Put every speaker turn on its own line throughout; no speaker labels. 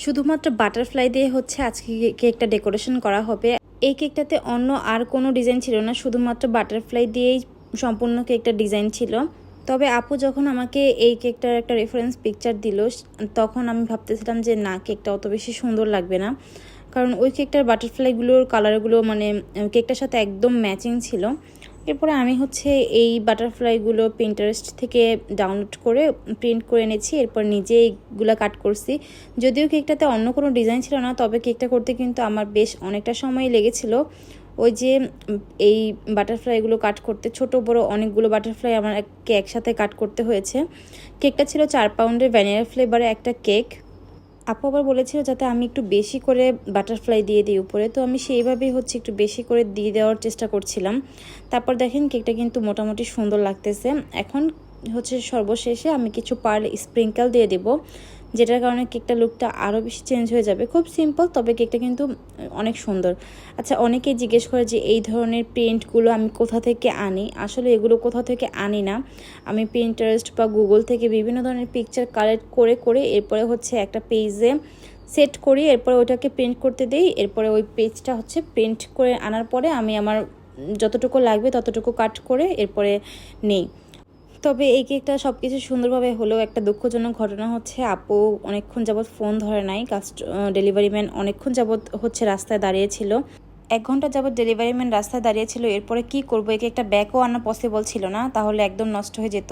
শুধুমাত্র বাটারফ্লাই দিয়ে হচ্ছে আজকে কেকটা ডেকোরেশন করা হবে। এই কেকটাতে অন্য আর কোনো ডিজাইন ছিল না, শুধুমাত্র বাটারফ্লাই দিয়েই সম্পূর্ণ কেকটা ডিজাইন ছিল। তবে আপু যখন আমাকে এই কেকটার একটা রেফারেন্স পিকচার দিল, তখন আমি ভাবতেছিলাম যে না, কেকটা অত বেশি সুন্দর লাগবে না, কারণ ওই কেকটার বাটারফ্লাইগুলোর কালারগুলো মানে কেকটার সাথে একদম ম্যাচিং ছিল। এরপরে আমি হচ্ছে এই বাটারফ্লাইগুলো পিন্টারেস্ট থেকে ডাউনলোড করে প্রিন্ট করে এনেছি, এরপর নিজে এইগুলো কাট করছি। যদিও কেকটাতে অন্য কোনো ডিজাইন ছিল না, তবে কেকটা করতে কিন্তু আমার বেশ অনেকটা সময় লেগেছিল। ওই যে এই বাটারফ্লাইগুলো কাট করতে ছোট বড় অনেকগুলো বাটারফ্লাই আমাকে একসাথে কাট করতে হয়েছে। কেকটা ছিল 4 পাউন্ডের ভ্যানিলা ফ্লেভারে একটা কেক। আপু আবার বলেছিল যাতে আমি একটু বেশি করে বাটারফ্লাই দিয়ে দিই উপরে, তো আমি সেইভাবেই হচ্ছে একটু বেশি করে দিয়ে দেওয়ার চেষ্টা করছিলাম। তারপর দেখেন কেকটা কিন্তু মোটামুটি সুন্দর লাগতেছে। এখন হচ্ছে সর্বশেষে আমি কিছু পার্ল স্প্রিঙ্কেল দিয়ে দেব, যেটার কারণে কেকটা লুকটা আরও বেশি চেঞ্জ হয়ে যাবে। খুব সিম্পল, তবে কেকটা কিন্তু অনেক সুন্দর। আচ্ছা, অনেকেই জিজ্ঞেস করে যে এই ধরনের প্রিন্টগুলো আমি কোথা থেকে আনি। আসলে এগুলো কোথা থেকে আনি না, আমি পিন্টারেস্ট বা গুগল থেকে বিভিন্ন ধরনের পিকচার কালেক্ট করে করে এরপরে হচ্ছে একটা পেজে সেট করি, এরপরে ওইটাকে প্রিন্ট করতে দিই। এরপরে ওই পেজটা হচ্ছে প্রিন্ট করে আনার পরে আমি আমার যতটুকু লাগবে ততটুকু কাট করে এরপরে নেই। তবে এই কেকটা সব কিছু সুন্দরভাবে হলেও একটা দুঃখজনক ঘটনা হচ্ছে আপু অনেকক্ষণ যাবৎ ফোন ধরে নাই। ডেলিভারি ম্যান অনেকক্ষণ যাবৎ হচ্ছে রাস্তায় দাঁড়িয়েছিল, 1 ঘন্টা যাবৎ ডেলিভারি ম্যান রাস্তায় দাঁড়িয়েছিল। এরপরে কি করব, এই কেকটা ব্যাকও আনা পসিবল ছিল না, তাহলে একদম নষ্ট হয়ে যেত।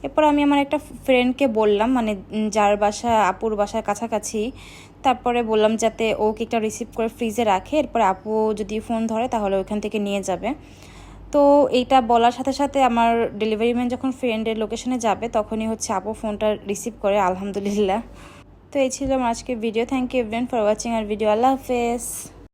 এরপর আমি আমার একটা ফ্রেন্ডকে বললাম, মানে যার বাসা আপুর বাসার কাছাকাছি, তারপরে বললাম যাতে ও কেকটা রিসিভ করে ফ্রিজে রাখে, এরপরে আপু যদি ফোন ধরে তাহলে ওইখান থেকে নিয়ে যাবে। তো এইটা বলার সাথে সাথে আমার ডেলিভারি ম্যান যখন ফ্রেন্ডের লোকেশনে যাবে তখনই হচ্ছে আপু ফোনটা রিসিভ করে, আলহামদুলিল্লাহ। তো এই ছিল আমার আজকের video. Thank you everyone for watching আর ভিডিও। আল্লাহ হাফেজ।